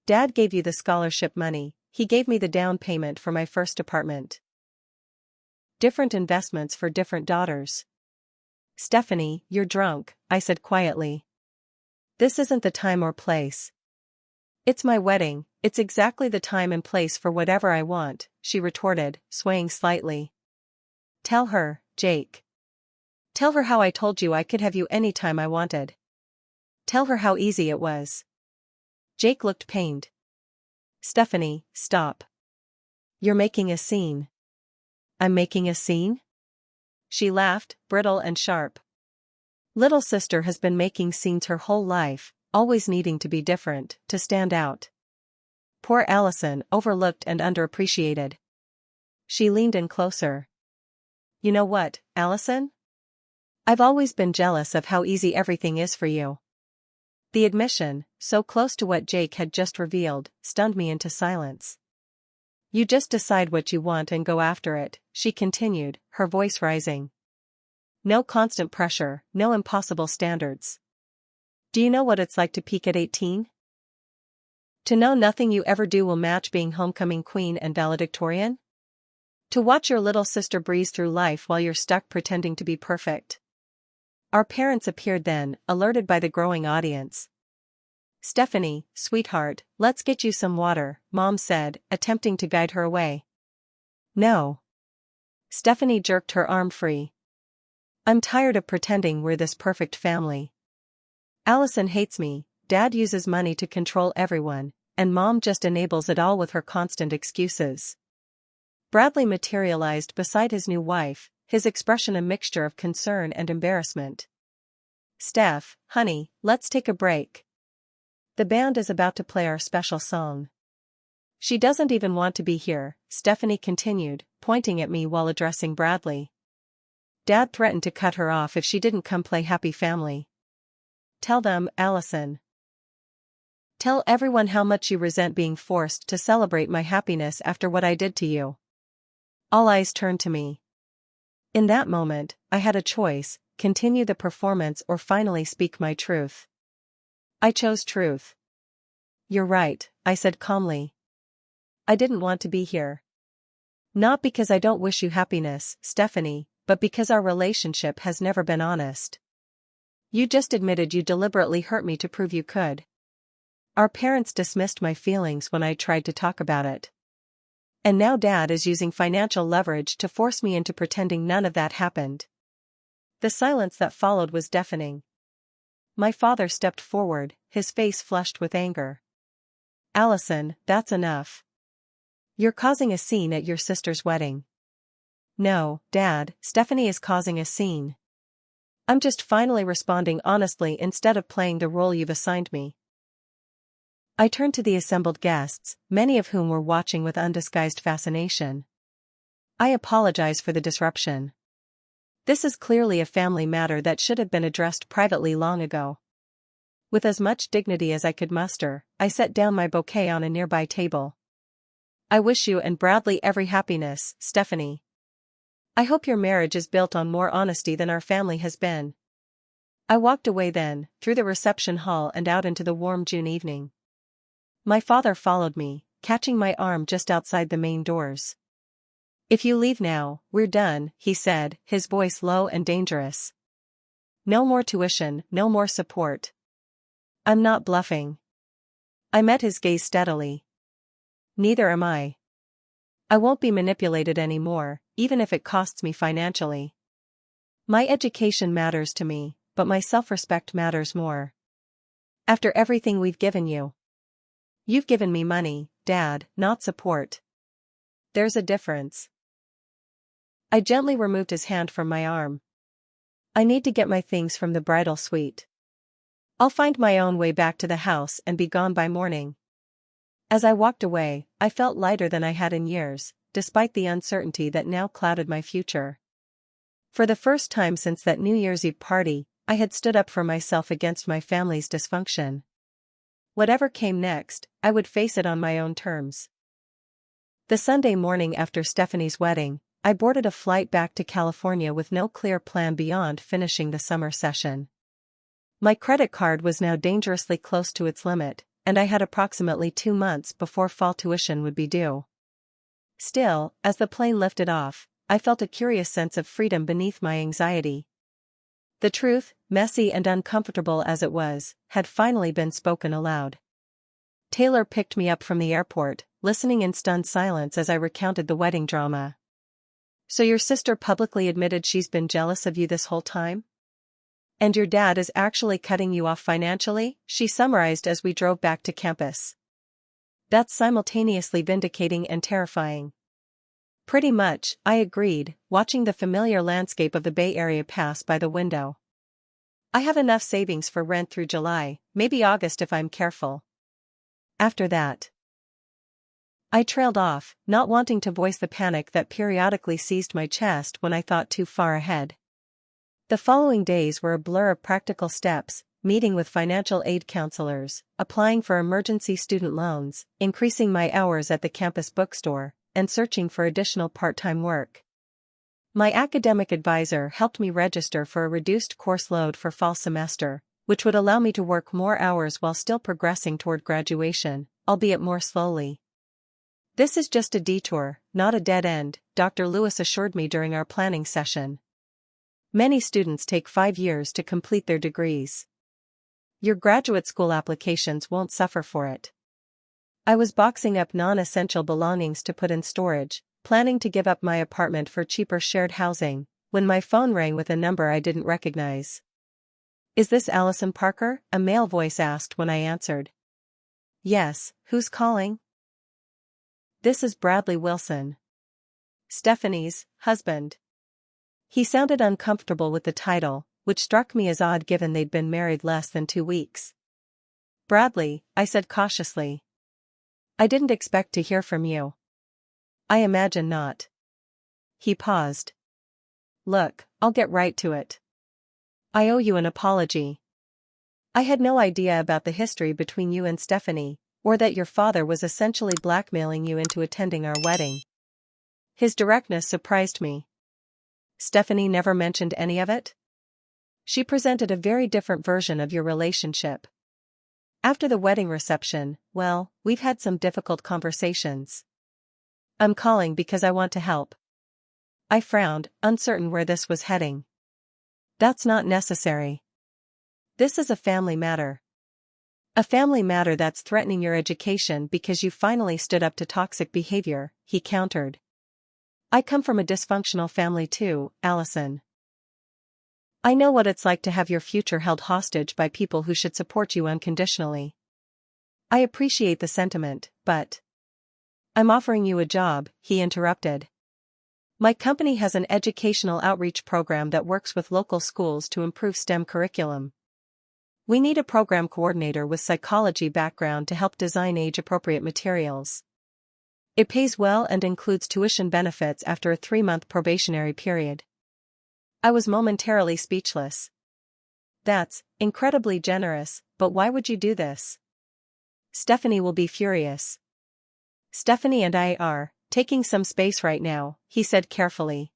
Dad gave you the scholarship money. He gave me the down payment for my first apartment. Different investments for different daughters." "Stephanie, you're drunk," I said quietly. "This isn't the time or place." "It's my wedding, it's exactly the time and place for whatever I want," she retorted, swaying slightly. "Tell her, Jake. Tell her how I told you I could have you anytime I wanted. Tell her how easy it was." Jake looked pained. "Stephanie, stop. You're making a scene." "I'm making a scene?" She laughed, brittle and sharp. "Little sister has been making scenes her whole life, always needing to be different, to stand out. Poor Allison, overlooked and underappreciated." She leaned in closer. "You know what, Allison? I've always been jealous of how easy everything is for you." The admission, so close to what Jake had just revealed, stunned me into silence. "You just decide what you want and go after it," she continued, her voice rising. "No constant pressure, no impossible standards. Do you know what it's like to peak at 18? To know nothing you ever do will match being homecoming queen and valedictorian? To watch your little sister breeze through life while you're stuck pretending to be perfect." Our parents appeared then, alerted by the growing audience. "Stephanie, sweetheart, let's get you some water," Mom said, attempting to guide her away. "No." Stephanie jerked her arm free. "I'm tired of pretending we're this perfect family. Allison hates me, Dad uses money to control everyone, and Mom just enables it all with her constant excuses." Bradley materialized beside his new wife, his expression a mixture of concern and embarrassment. "Steph, honey, let's take a break. The band is about to play our special song." She doesn't even want to be here, Stephanie continued, pointing at me while addressing Bradley. Dad threatened to cut her off if she didn't come play happy family. Tell them, Allison. Tell everyone how much you resent being forced to celebrate my happiness after what I did to you. All eyes turned to me. In that moment, I had a choice: continue the performance or finally speak my truth. I chose truth. You're right, I said calmly. I didn't want to be here. Not because I don't wish you happiness, Stephanie, but because our relationship has never been honest. You just admitted you deliberately hurt me to prove you could. Our parents dismissed my feelings when I tried to talk about it. And now Dad is using financial leverage to force me into pretending none of that happened. The silence that followed was deafening. My father stepped forward, his face flushed with anger. Allison, that's enough. You're causing a scene at your sister's wedding. No, Dad, Stephanie is causing a scene. I'm just finally responding honestly instead of playing the role you've assigned me. I turned to the assembled guests, many of whom were watching with undisguised fascination. I apologize for the disruption. This is clearly a family matter that should have been addressed privately long ago. With as much dignity as I could muster, I set down my bouquet on a nearby table. I wish you and Bradley every happiness, Stephanie. I hope your marriage is built on more honesty than our family has been. I walked away then, through the reception hall and out into the warm June evening. My father followed me, catching my arm just outside the main doors. If you leave now, we're done, he said, his voice low and dangerous. No more tuition, no more support. I'm not bluffing. I met his gaze steadily. Neither am I. I won't be manipulated anymore, even if it costs me financially. My education matters to me, but my self-respect matters more. After everything we've given you. You've given me money, Dad, not support. There's a difference. I gently removed his hand from my arm. I need to get my things from the bridal suite. I'll find my own way back to the house and be gone by morning. As I walked away, I felt lighter than I had in years, despite the uncertainty that now clouded my future. For the first time since that New Year's Eve party, I had stood up for myself against my family's dysfunction. Whatever came next, I would face it on my own terms. The Sunday morning after Stephanie's wedding, I boarded a flight back to California with no clear plan beyond finishing the summer session. My credit card was now dangerously close to its limit, and I had approximately 2 months before fall tuition would be due. Still, as the plane lifted off, I felt a curious sense of freedom beneath my anxiety. The truth, messy and uncomfortable as it was, had finally been spoken aloud. Taylor picked me up from the airport, listening in stunned silence as I recounted the wedding drama. So your sister publicly admitted she's been jealous of you this whole time? And your dad is actually cutting you off financially, she summarized as we drove back to campus. That's simultaneously vindicating and terrifying. Pretty much, I agreed, watching the familiar landscape of the Bay Area pass by the window. I have enough savings for rent through July, maybe August if I'm careful. After that, I trailed off, not wanting to voice the panic that periodically seized my chest when I thought too far ahead. The following days were a blur of practical steps, meeting with financial aid counselors, applying for emergency student loans, increasing my hours at the campus bookstore, and searching for additional part-time work. My academic advisor helped me register for a reduced course load for fall semester, which would allow me to work more hours while still progressing toward graduation, albeit more slowly. This is just a detour, not a dead end, Dr. Lewis assured me during our planning session. Many students take 5 years to complete their degrees. Your graduate school applications won't suffer for it. I was boxing up non-essential belongings to put in storage, planning to give up my apartment for cheaper shared housing, when my phone rang with a number I didn't recognize. Is this Allison Parker? A male voice asked when I answered. Yes, who's calling? This is Bradley Wilson. Stephanie's husband. He sounded uncomfortable with the title, which struck me as odd given they'd been married less than 2 weeks. Bradley, I said cautiously. I didn't expect to hear from you. I imagine not. He paused. Look, I'll get right to it. I owe you an apology. I had no idea about the history between you and Stephanie, or that your father was essentially blackmailing you into attending our wedding. His directness surprised me. Stephanie never mentioned any of it? She presented a very different version of your relationship. After the wedding reception, well, we've had some difficult conversations. I'm calling because I want to help. I frowned, uncertain where this was heading. That's not necessary. This is a family matter. A family matter that's threatening your education because you finally stood up to toxic behavior, he countered. I come from a dysfunctional family too, Allison. I know what it's like to have your future held hostage by people who should support you unconditionally. I appreciate the sentiment, but I'm offering you a job, he interrupted. My company has an educational outreach program that works with local schools to improve STEM curriculum. We need a program coordinator with psychology background to help design age-appropriate materials. It pays well and includes tuition benefits after a 3-month probationary period. I was momentarily speechless. That's incredibly generous, but why would you do this? Stephanie will be furious. Stephanie and I are taking some space right now, he said carefully.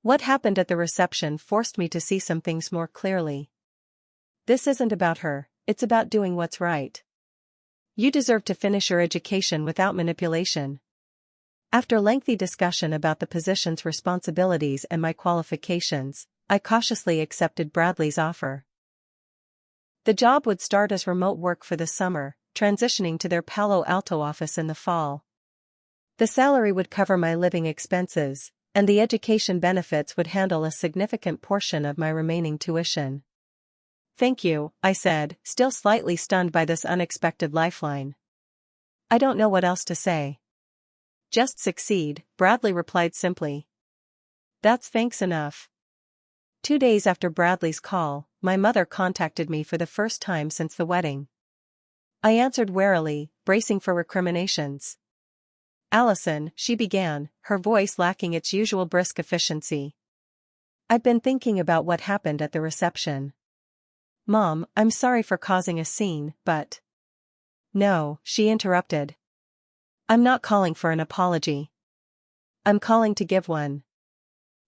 What happened at the reception forced me to see some things more clearly. This isn't about her, it's about doing what's right. You deserve to finish your education without manipulation. After lengthy discussion about the position's responsibilities and my qualifications, I cautiously accepted Bradley's offer. The job would start as remote work for the summer, transitioning to their Palo Alto office in the fall. The salary would cover my living expenses, and the education benefits would handle a significant portion of my remaining tuition. Thank you, I said, still slightly stunned by this unexpected lifeline. I don't know what else to say. Just succeed, Bradley replied simply. That's thanks enough. 2 days after Bradley's call, my mother contacted me for the first time since the wedding. I answered warily, bracing for recriminations. Allison, she began, her voice lacking its usual brisk efficiency. I've been thinking about what happened at the reception. Mom, I'm sorry for causing a scene, but... No, she interrupted. I'm not calling for an apology. I'm calling to give one.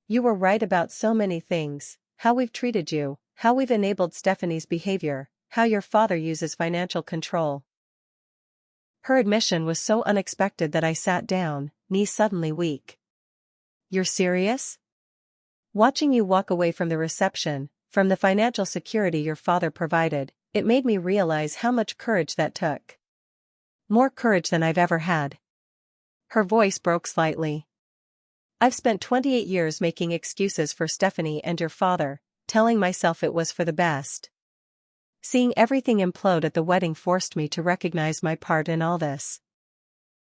You were right about so many things, how we've treated you, how we've enabled Stephanie's behavior, how your father uses financial control. Her admission was so unexpected that I sat down, knees suddenly weak. You're serious? Watching you walk away from the reception, from the financial security your father provided, it made me realize how much courage that took. More courage than I've ever had. Her voice broke slightly. I've spent 28 years making excuses for Stephanie and your father, telling myself it was for the best. Seeing everything implode at the wedding forced me to recognize my part in all this.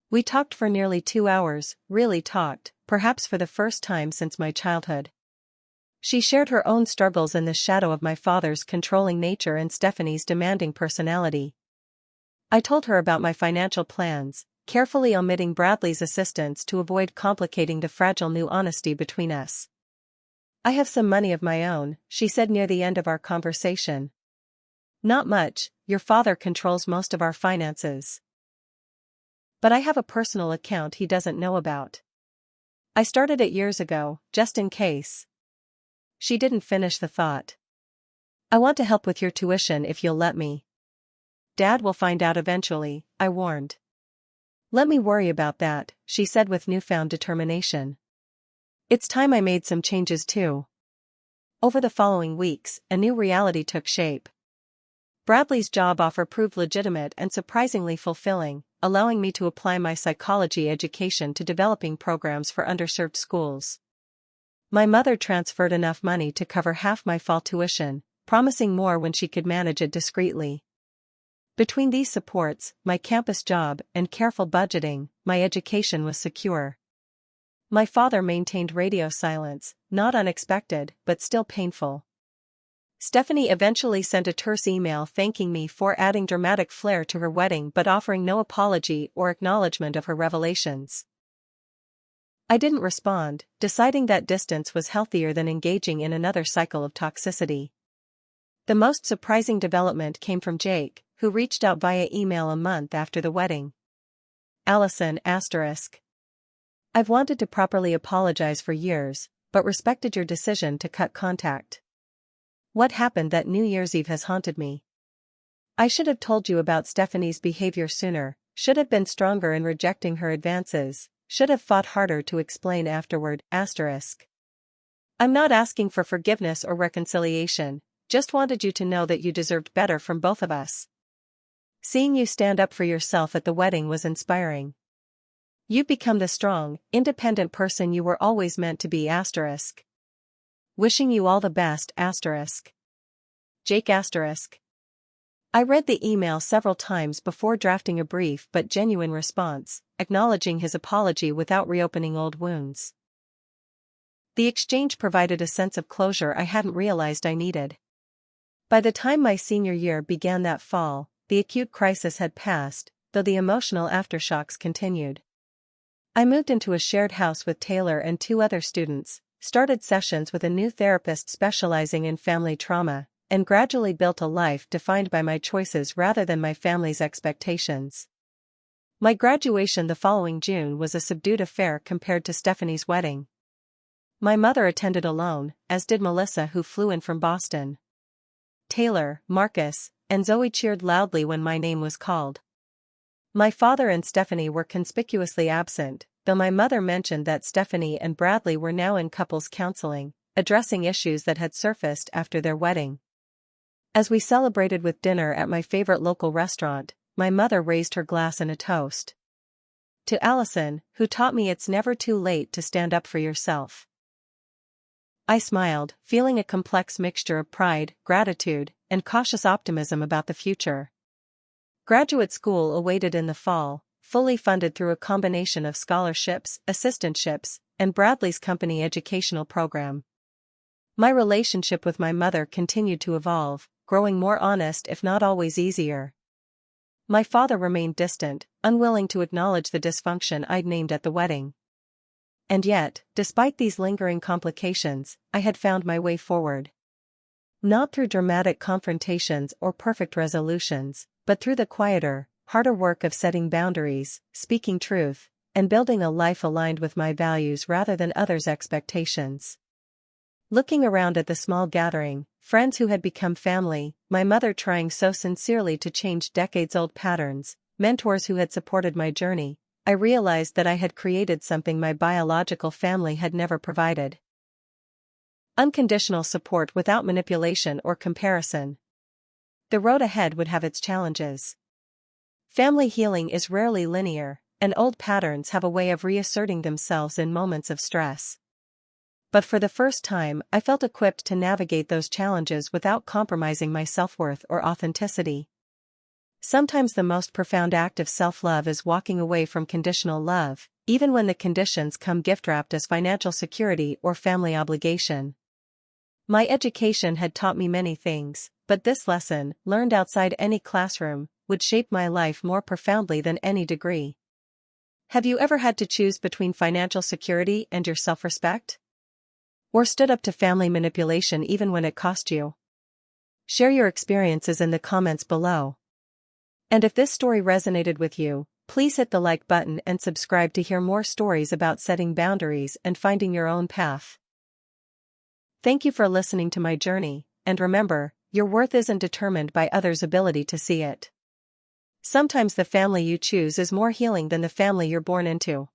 We talked for nearly 2 hours, really talked, perhaps for the first time since my childhood. She shared her own struggles in the shadow of my father's controlling nature and Stephanie's demanding personality. I told her about my financial plans, carefully omitting Bradley's assistance to avoid complicating the fragile new honesty between us. I have some money of my own, she said near the end of our conversation. Not much, your father controls most of our finances. But I have a personal account he doesn't know about. I started it years ago, just in case. She didn't finish the thought. I want to help with your tuition if you'll let me. Dad will find out eventually, I warned. Let me worry about that, she said with newfound determination. It's time I made some changes too. Over the following weeks, a new reality took shape. Bradley's job offer proved legitimate and surprisingly fulfilling, allowing me to apply my psychology education to developing programs for underserved schools. My mother transferred enough money to cover half my fall tuition, promising more when she could manage it discreetly. Between these supports, my campus job, and careful budgeting, my education was secure. My father maintained radio silence, not unexpected, but still painful. Stephanie eventually sent a terse email thanking me for adding dramatic flair to her wedding but offering no apology or acknowledgement of her revelations. I didn't respond, deciding that distance was healthier than engaging in another cycle of toxicity. The most surprising development came from Jake, who reached out via email a month after the wedding. Allison *. I've wanted to properly apologize for years, but respected your decision to cut contact. What happened that New Year's Eve has haunted me. I should have told you about Stephanie's behavior sooner, should have been stronger in rejecting her advances, should have fought harder to explain afterward. I'm not asking for forgiveness or reconciliation, just wanted you to know that you deserved better from both of us. Seeing you stand up for yourself at the wedding was inspiring. You've become the strong, independent person you were always meant to be. Wishing you all the best. Jake*. I read the email several times before drafting a brief but genuine response, acknowledging his apology without reopening old wounds. The exchange provided a sense of closure I hadn't realized I needed. By the time my senior year began that fall, the acute crisis had passed, though the emotional aftershocks continued. I moved into a shared house with Taylor and 2 other students, started sessions with a new therapist specializing in family trauma, and gradually built a life defined by my choices rather than my family's expectations. My graduation the following June was a subdued affair compared to Stephanie's wedding. My mother attended alone, as did Melissa, who flew in from Boston. Taylor, Marcus, and Zoe cheered loudly when my name was called. My father and Stephanie were conspicuously absent, though my mother mentioned that Stephanie and Bradley were now in couples counseling, addressing issues that had surfaced after their wedding. As we celebrated with dinner at my favorite local restaurant, my mother raised her glass in a toast. To Allison, who taught me it's never too late to stand up for yourself. I smiled, feeling a complex mixture of pride, gratitude, and cautious optimism about the future. Graduate school awaited in the fall, fully funded through a combination of scholarships, assistantships, and Bradley's company educational program. My relationship with my mother continued to evolve, growing more honest if not always easier. My father remained distant, unwilling to acknowledge the dysfunction I'd named at the wedding. And yet, despite these lingering complications, I had found my way forward. Not through dramatic confrontations or perfect resolutions, but through the quieter, harder work of setting boundaries, speaking truth, and building a life aligned with my values rather than others' expectations. Looking around at the small gathering, friends who had become family, my mother trying so sincerely to change decades-old patterns, mentors who had supported my journey, I realized that I had created something my biological family had never provided. Unconditional support without manipulation or comparison. The road ahead would have its challenges. Family healing is rarely linear, and old patterns have a way of reasserting themselves in moments of stress. But for the first time, I felt equipped to navigate those challenges without compromising my self-worth or authenticity. Sometimes the most profound act of self-love is walking away from conditional love, even when the conditions come gift-wrapped as financial security or family obligation. My education had taught me many things, but this lesson, learned outside any classroom, would shape my life more profoundly than any degree. Have you ever had to choose between financial security and your self-respect? Or stood up to family manipulation even when it cost you? Share your experiences in the comments below. And if this story resonated with you, please hit the like button and subscribe to hear more stories about setting boundaries and finding your own path. Thank you for listening to my journey, and remember, your worth isn't determined by others' ability to see it. Sometimes the family you choose is more healing than the family you're born into.